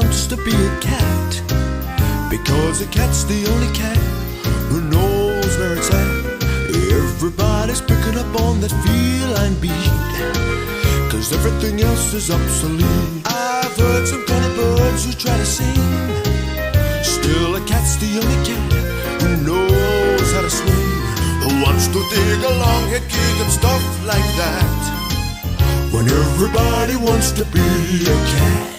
wants to be a cat, because a cat's the only cat who knows where it's at. Everybody's picking up on that feline beat, cause everything else is obsolete. I've heard some funny birds who try to sing, still a cat's the only cat who knows how to swing, who wants to dig along a gig and stuff like that, when everybody wants to be a cat.